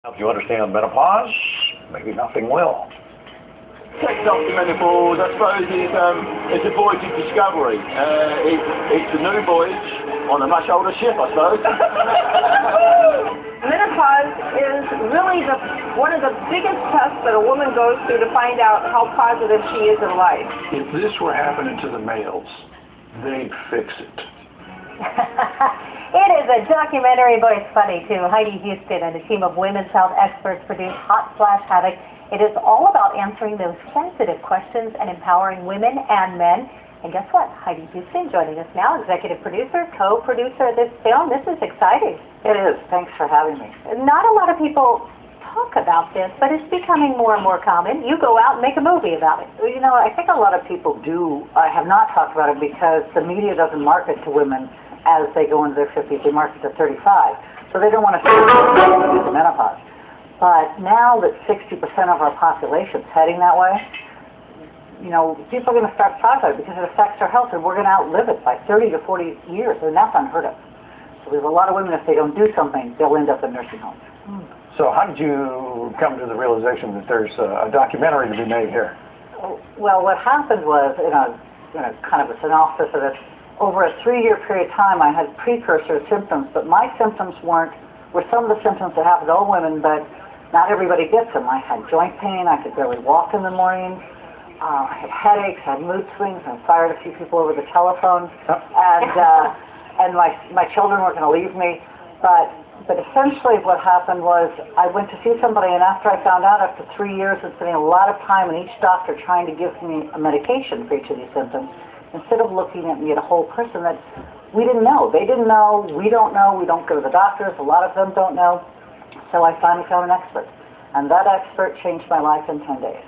If you understand menopause, maybe nothing will. Sex after menopause, I suppose, is a voyage of discovery. It's a new voyage on a much older ship, I suppose. Menopause is really one of the biggest tests that a woman goes through to find out how positive she is in life. If this were happening to the males, they'd fix it. It is a documentary, but it's funny too. Heidi Houston and a team of women's health experts produced Hot Flash Havoc. It is all about answering those sensitive questions and empowering women and men. And guess what? Heidi Houston joining us now, executive producer, co-producer of this film. This is exciting. It is. Thanks for having me. Not a lot of people talk about this, but it's becoming more and more common. You go out and make a movie about it. Well, you know, I think a lot of people have not talked about it because the media doesn't market to women as they go into their 50s. They market to 35. So they don't want to see the menopause. But now that 60% of our population is heading that way, you know, people are going to start talking about it because it affects our health, and we're going to outlive it by 30 to 40 years, and that's unheard of. So there's a lot of women, if they don't do something, they'll end up in nursing homes. So how did you come to the realization that there's a documentary to be made here? Well, what happened was, in a kind of a synopsis of it, over a 3-year period of time, I had precursor symptoms, but my symptoms were some of the symptoms that happen to all women, but not everybody gets them. I had joint pain. I could barely walk in the morning. I had headaches, had mood swings. I fired a few people over the telephone, and my children were going to leave me. But essentially what happened was I went to see somebody, and after I found out, after 3 years of spending a lot of time in each doctor trying to give me a medication for each of these symptoms, instead of looking at me as a whole person, that we didn't know. They didn't know. We don't know. We don't go to the doctors. A lot of them don't know. So I finally found an expert. And that expert changed my life in 10 days.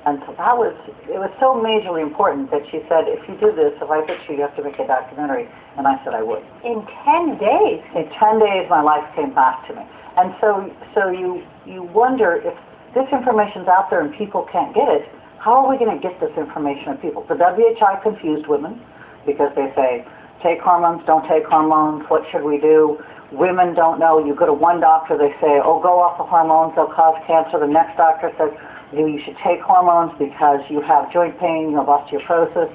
And so it was so majorly important that she said, if you do this, if I fix you, you have to make a documentary. And I said I would. In 10 days? In 10 days, my life came back to me. And so you wonder, if this information's out there and people can't get it, how are we going to get this information to people? The WHI confused women because they say, take hormones, don't take hormones, what should we do? Women don't know. You go to one doctor, they say, oh, go off the hormones, they'll cause cancer. The next doctor says, you should take hormones because you have joint pain, you have osteoporosis.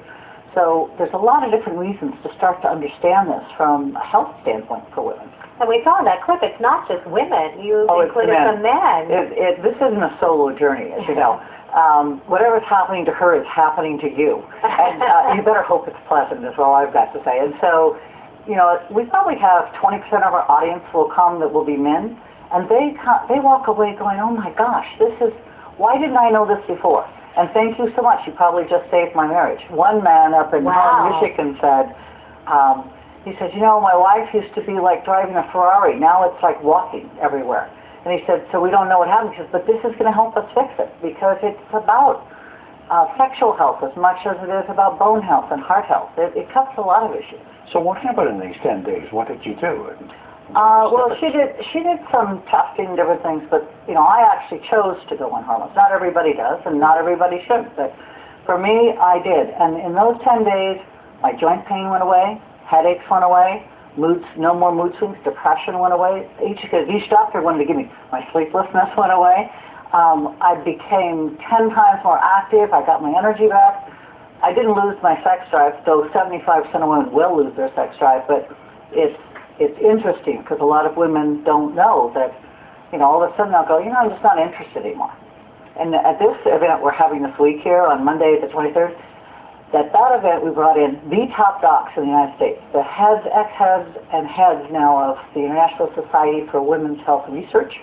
So there's a lot of different reasons to start to understand this from a health standpoint for women. And we saw in that clip, it's not just women. You included the men. This isn't a solo journey, as you know. Whatever's happening to her is happening to you. And you better hope it's pleasant, is all I've got to say. And so, you know, we probably have 20% of our audience will come that will be men, and they walk away going, oh my gosh, why didn't I know this before? And thank you so much. You probably just saved my marriage. One man up in Michigan said, he said, you know, my wife used to be like driving a Ferrari. Now it's like walking everywhere. And he said, so we don't know what happened. He says, but this is going to help us fix it because it's about sexual health as much as it is about bone health and heart health. It covers a lot of issues. So what happened in these 10 days? What did you do? Well, she did some testing, different things, but, you know, I actually chose to go on hormones. Not everybody does, and not everybody should, but for me, I did. And in those 10 days, my joint pain went away, headaches went away, no more mood swings, depression went away. Each doctor wanted to give me. My sleeplessness went away. I became 10 times more active. I got my energy back. I didn't lose my sex drive, though 75% of women will lose their sex drive, but it's interesting because a lot of women don't know that, you know, all of a sudden they'll go, you know, I'm just not interested anymore. And at this event we're having this week here on Monday the 23rd, that event we brought in the top docs in the United States, the heads, ex-heads, and heads now of the International Society for Women's Health Research,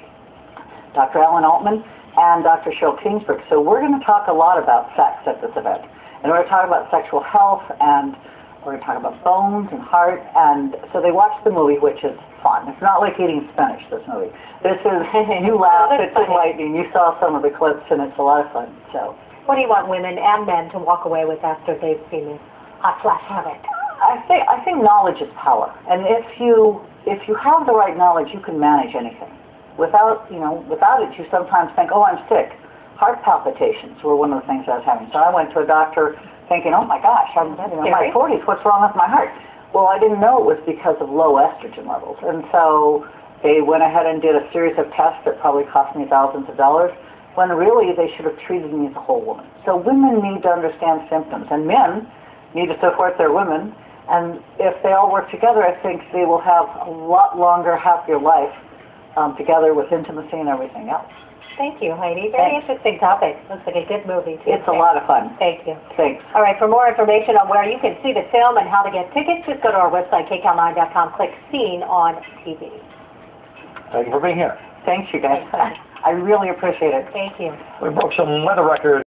Dr. Alan Altman, and Dr. Cheryl Kingsburg. So we're going to talk a lot about sex at this event. And we're going to talk about sexual health, and we're going to talk about bones and heart. And so they watched the movie, which is fun. It's not like eating spinach, this movie. This is, you laughed, it's enlightening. You saw some of the clips, and it's a lot of fun. So, what do you want women and men to walk away with after they've seen this Hot Flash Havoc? I think knowledge is power. And if you have the right knowledge, you can manage anything. Without it, you sometimes think, oh, I'm sick. Heart palpitations were one of the things I was having. So I went to a doctor thinking, oh my gosh, I'm in my 40s, what's wrong with my heart? Well, I didn't know it was because of low estrogen levels. And so They went ahead and did a series of tests that probably cost me thousands of dollars, when really they should have treated me as a whole woman. So women need to understand symptoms, and men need to support their women. And if they all work together, I think they will have a lot longer, happier life together with intimacy and everything else. Thank you, Heidi. Very interesting topic. Looks like a good movie, too. It's a lot of fun. Thank you. Thanks. All right, for more information on where you can see the film and how to get tickets, just go to our website, kcal9.com, click Seen on TV. Thank you for being here. Thanks, you guys. I really appreciate it. Thank you. We broke some weather records.